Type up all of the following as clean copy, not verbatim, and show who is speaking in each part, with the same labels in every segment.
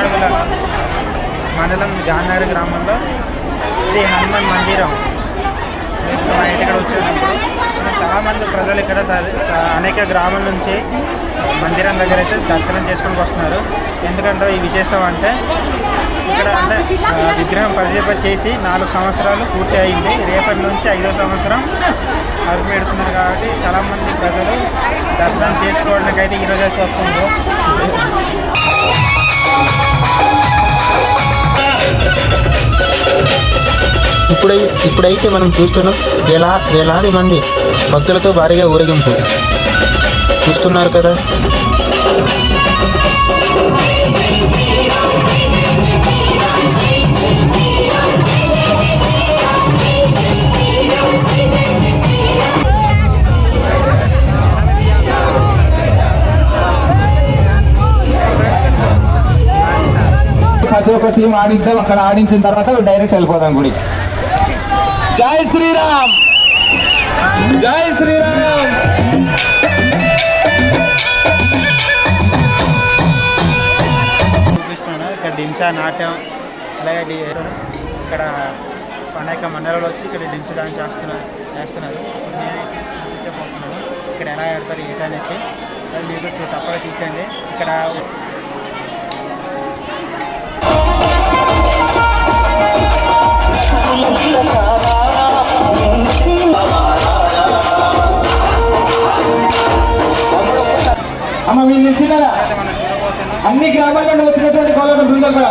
Speaker 1: జీమాడుగుల మండలం జాన్నగర్ గ్రామంలో శ్రీ హనుమాన్ మందిరం మా ఇంటికి వచ్చినప్పుడు చాలామంది ప్రజలు ఇక్కడ అనేక గ్రామాల నుంచి మందిరం దగ్గర అయితే దర్శనం చేసుకొని వస్తున్నారు. ఎందుకంటే ఈ విశేషం అంటే ఇక్కడ అంటే విగ్రహం ప్రతిష్ఠ చేసి 4 సంవత్సరాలు పూర్తి అయింది. రేపటి నుంచి 5వ సంవత్సరం అడుగు పెడుతున్నారు. కాబట్టి చాలామంది ప్రజలు దర్శనం చేసుకోవడానికి అయితే ఈరోజు వస్తుందో.
Speaker 2: ఇప్పుడైతే మనం చూస్తున్నాం వేలాది మంది భక్తులతో భారీగా ఊరేగింపు చూస్తున్నారు కదా.
Speaker 3: ప్రతి ఒక్క టీం ఆడిద్దాం. అక్కడ ఆడించిన తర్వాత డైరెక్ట్ వెళ్ళిపోదాం గుడి. జై శ్రీరామ్, జై శ్రీరామ్.
Speaker 1: చూపిస్తున్నాను ఇక్కడ డింసా నాట్యం, అలాగే ఇక్కడ అనేక మండలాలు వచ్చి ఇక్కడ డింసా డాన్స్ చేస్తున్నారు. నేను చూపించబోతున్నాను ఇక్కడ ఎలా ఆడతారు ఏంటనేసి. మీరు తప్పగా తీసేయండి. ఇక్కడ
Speaker 3: అమ్మ వీళ్ళు ఇచ్చినారా అన్ని గ్రామాల నుండి వచ్చినటువంటి కోలాట బృందం కూడా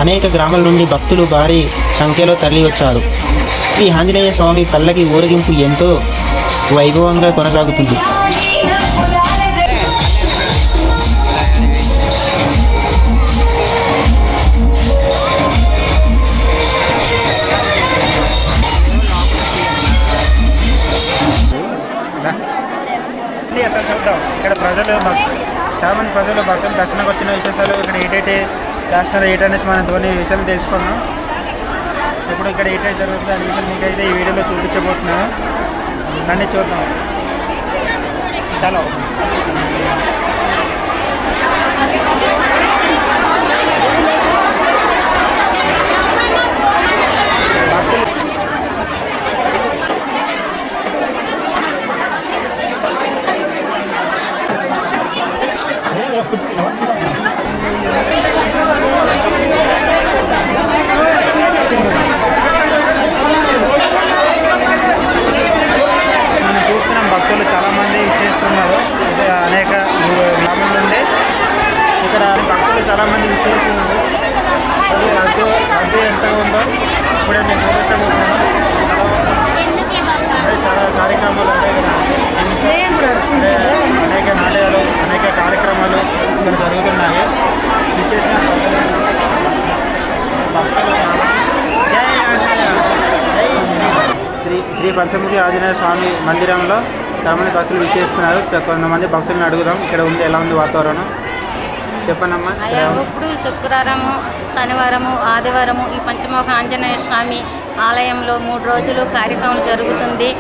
Speaker 2: అనేక గ్రామాల నుండి భక్తులు భారీ సంఖ్యలో తరలి వచ్చారు. శ్రీ ఆంజనేయ స్వామి పల్లకి ఊరేగింపు ఎంతో వైభవంగా కొనసాగుతుంది.
Speaker 1: అసలు చూద్దాం ఇక్కడ చాలామంది ప్రజలు భక్తులు దర్శనంకి వచ్చిన విశేషాలు ఇక్కడ ఏటైతే చేస్తున్నారు ఏంటనేసి మనం ధోని విషయాలు తెలుసుకున్నాం. ఇప్పుడు ఇక్కడ ఏంటైతే జరుగుతుంది అనే విషయం మీకైతే ఈ వీడియోలో చూపించబోతున్నాను. నన్ను చూద్దాం. చాలా మనం చూస్తున్నాం భక్తులు చాలామంది విశేషిస్తున్నారు. అనేక గ్రామాల నుండి ఇక్కడ భక్తులు చాలామంది విశేషిస్తున్నారు. అది రద్దీ ఎంతగా ఉందో ఇప్పుడు నేను చూపించబోతున్నాను. చాలా కార్యక్రమాలు ఉంటాయి కదా, అనేక నాటకాలు అనేక కార్యక్రమాలు ఇక్కడ జరుగుతున్నాయి. విశేష భక్తులు శ్రీ పంచముఖి ఆంజనేయ స్వామి మందిరంలో చాలామంది భక్తులు విశేషిస్తున్నారు. కొంతమంది భక్తులను అడుగుదాం ఇక్కడ ఉంది ఎలా ఉంది వాతావరణం. చెప్పండమ్మా.
Speaker 4: ఇప్పుడు శుక్రవారము, శనివారము, ఆదివారము ఈ పంచముఖ ఆంజనేయ స్వామి ఆలయంలో 3 రోజులు కార్యక్రమం జరుగుతుంది.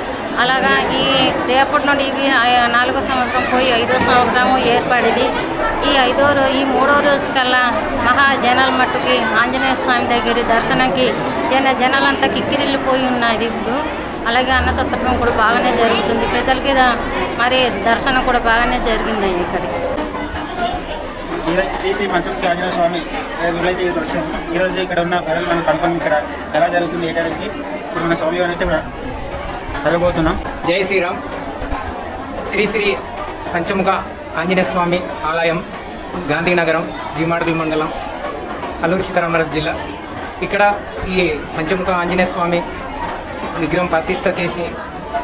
Speaker 4: అలాగా ఈ రేపటి నుండి ఇది 4వ సంవత్సరం పోయి 5వ సంవత్సరము ఏర్పడింది. ఈ 3వ రోజు కల్లా మహాజనాల మట్టుకి ఆంజనేయ స్వామి దగ్గర దర్శనంకి జనాలంతా కిక్కిరిల్లిపోయి ఉన్నది. ఇప్పుడు అలాగే అన్నసత్రం కూడా బాగానే జరుగుతుంది. ప్రజలకి మరి దర్శనం కూడా బాగానే జరిగింది. ఇక్కడికి
Speaker 1: శ్రీ పంచముఖి ఆంజనేయ స్వామి ఈరోజు ఇక్కడ ఉన్న ప్రజలు మనం కనుక్కొని ఇక్కడ ఎలా జరుగుతుంది ఏంటనేసి ఇప్పుడు మన స్వామి అయితే జరగబోతున్నాం.
Speaker 5: జై శ్రీరామ్. శ్రీ పంచముఖ ఆంజనేయ స్వామి ఆలయం గాంధీనగరం, జీమాడుగుల మండలం, అల్లూరు సీతారామరాజు జిల్లా. ఇక్కడ ఈ పంచముఖ ఆంజనేయ స్వామి విగ్రహం ప్రతిష్ట చేసి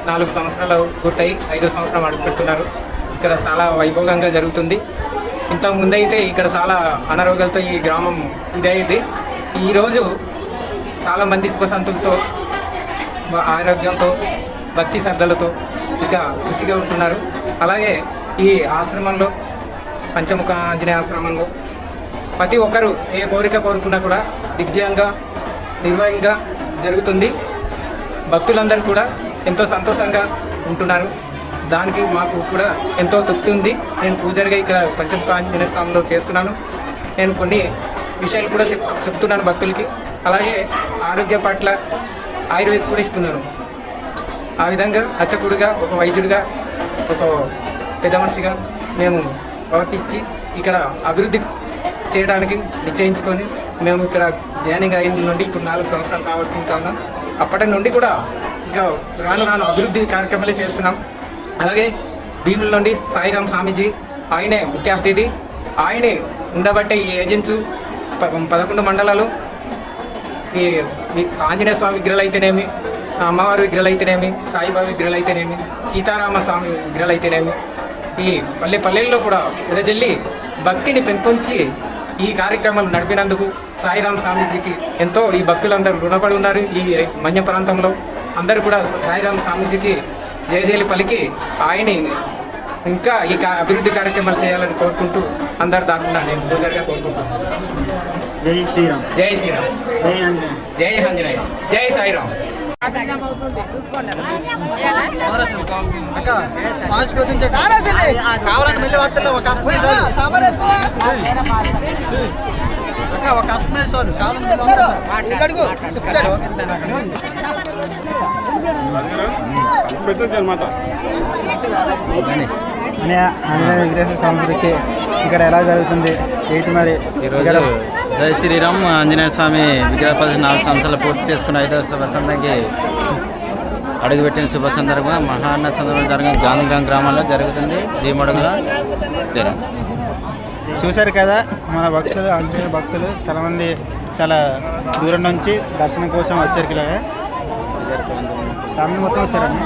Speaker 5: 4 సంవత్సరాలు పూర్తయి 5వ సంవత్సరం అడుగుపెడుతున్నారు. ఇక్కడ చాలా వైభవంగా జరుగుతుంది. ఇంతకు ముందైతే ఇక్కడ చాలా అనారోగ్యాలతో ఈ గ్రామం ఇదైంది. ఈరోజు చాలామంది సుఖశాంతులతో ఆరోగ్యంతో భక్తి శ్రద్ధలతో ఇక ఖుషిగా ఉంటున్నారు. అలాగే ఈ ఆశ్రమంలో పంచముఖ ఆంజనేయ ఆశ్రమంలో ప్రతి ఒక్కరూ ఏ కోరిక కోరుకున్నా కూడా దిగ్విజయంగా నిర్వహంగా జరుగుతుంది. భక్తులందరూ కూడా ఎంతో సంతోషంగా ఉంటున్నారు. దానికి మాకు కూడా ఎంతో తృప్తి ఉంది. నేను పూజారిగా ఇక్కడ పంచముఖ ఆంజనేయ స్వామిలో చేస్తున్నాను. నేను కొన్ని విషయాలు కూడా చెప్తున్నాను భక్తులకి. అలాగే ఆరోగ్య పట్ల ఆయుర్వేద కూడా ఇస్తున్నాను. ఆ విధంగా అర్చకుడిగా ఒక వైద్యుడిగా ఒక పెద్ద మనిషిగా మేము ప్రవర్తించి ఇక్కడ అభివృద్ధి చేయడానికి నిశ్చయించుకొని మేము ఇక్కడ జాయినింగ్ అయిన నుండి ఇప్పుడు 4 సంవత్సరాలు కావస్తున్నాం. అప్పటి నుండి కూడా ఇంకా రాను అభివృద్ధి కార్యక్రమాలు చేస్తున్నాం. అలాగే భీముల నుండి సాయిరాం స్వామీజీ ఆయనే ముఖ్య అతిథి. ఆయనే ఉండబట్టే ఈ ఏజెన్సీ 11 మండలాలు ఈ ఆంజనేయ స్వామి విగ్రహాలు అయితేనేమి, అమ్మవారి విగ్రహాలు అయితేనేమి, సాయిబాబా విగ్రహాలు అయితేనేమి, సీతారామ స్వామి విగ్రహాలు అయితేనేమి ఈ పల్లెల్లో కూడా ఎదజల్లి భక్తిని పెంపొంచి ఈ కార్యక్రమాలు నడిపినందుకు సాయిరాం స్వామీజీకి ఎంతో ఈ భక్తులందరూ రుణపడి ఉన్నారు. ఈ మన్య ప్రాంతంలో అందరూ కూడా సాయిరాం స్వామీజీకి జయజయలు పలికి ఆయన్ని ఇంకా ఈ అభివృద్ధి కార్యక్రమాలు చేయాలని కోరుకుంటూ అందరు దాకుండా నేను పూజారిగా కోరుకుంటున్నాను.
Speaker 1: జై శ్రీరామ్.
Speaker 5: జై శ్రీరామ్.
Speaker 1: జై ఆంజనేయ.
Speaker 5: జై ఆంజనేయ. జై సాయిరామ్.
Speaker 1: అనే ఆంజనేయ విగ్రహ సంస్కృతి ఇక్కడ ఎలా జరుగుతుంది ఏంటి మరి?
Speaker 6: ఈరోజు జై శ్రీరామ్ ఆంజనేయ స్వామి విగ్రహ ప్రతిష్ఠ 4 సంవత్సరాలు పూర్తి చేసుకున్న 5వ శుభ సందర్భంగా అడుగుపెట్టిన శుభ సందర్భంగా మహాన్న సందర్భం జరిగిన గాంధీగ్రామ్ గ్రామంలో జరుగుతుంది. జీమడుగుల తీరం
Speaker 1: చూశారు కదా మన భక్తులు, ఆంజనేయ భక్తులు చాలామంది చాలా దూరం నుంచి దర్శనం కోసం వచ్చారు. ఇలా ఫ్యామిలీ మొత్తం వచ్చారండి.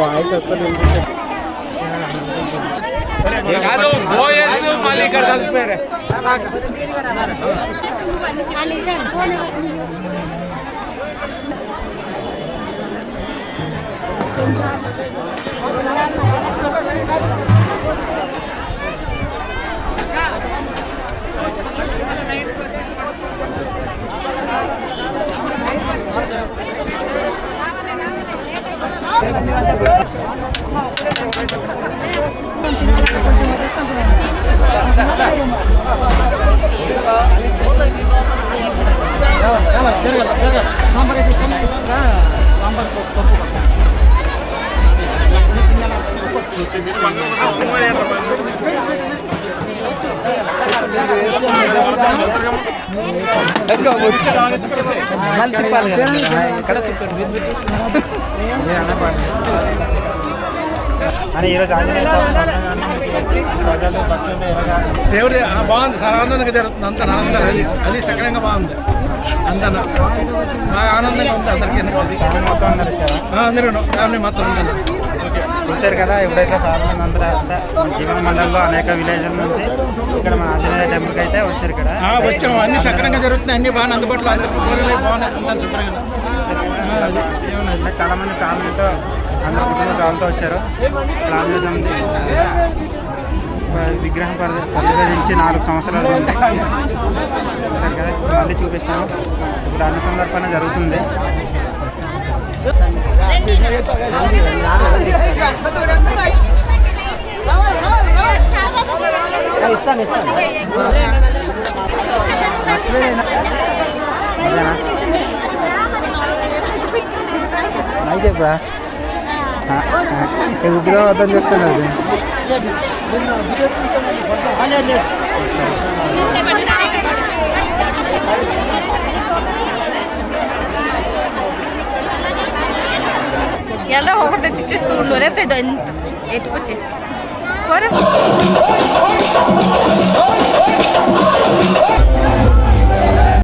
Speaker 1: వాయిస్ అసలు అని ఈరోజు ఆంజనేయ
Speaker 7: దేవుడి బాగుంది, చాలా ఆనందంగా జరుగుతుంది. అంత ఆనందంగా అది సక్రంగా బాగుంది. అంత బాగా ఆనందంగా ఉంది. అందరికీ
Speaker 1: మొత్తం అందరూ వచ్చారా?
Speaker 7: అందరూ ఫ్యామిలీ మొత్తం ఉందన్న. ఓకే,
Speaker 1: చూశారు కదా ఎప్పుడైతే ఫ్యామిలీ అందరూ అంటే మన జీవన మండలంలో అనేక విలేజ్ల నుంచి ఇక్కడ మన ఆంజనేయ టెంపుల్కి అయితే వచ్చారు. ఇక్కడ
Speaker 7: వచ్చాము, అన్ని సక్రంగా జరుగుతున్నాయి, అన్ని బాగా అందుబాటులో అందరికీ కూరలు బాగున్నాయి, అంతా శుభ్రంగా.
Speaker 1: చాలా మంది ఫ్యామిలీతో అందరు కుటుంబ సభ్యులతో వచ్చారు. ఆంజనేయ స్వామి విగ్రహం పరిధించి 4 సంవత్సరాలు ఉంది. సరే కదా, మళ్ళీ చూపిస్తాను. ఇప్పుడు అన్న సందర్భన జరుగుతుంది. చెప్పరా విగ్రహం అర్థం చేస్తున్నారు.
Speaker 8: ಎಲ್ಲ ಹೊರಟೆ ಚಿಚ್ಚಿಸ್ತು ರೇಪ ಇದು ಎಂತ ಎಟ್ಕೊಚ್ಚಿ పోరే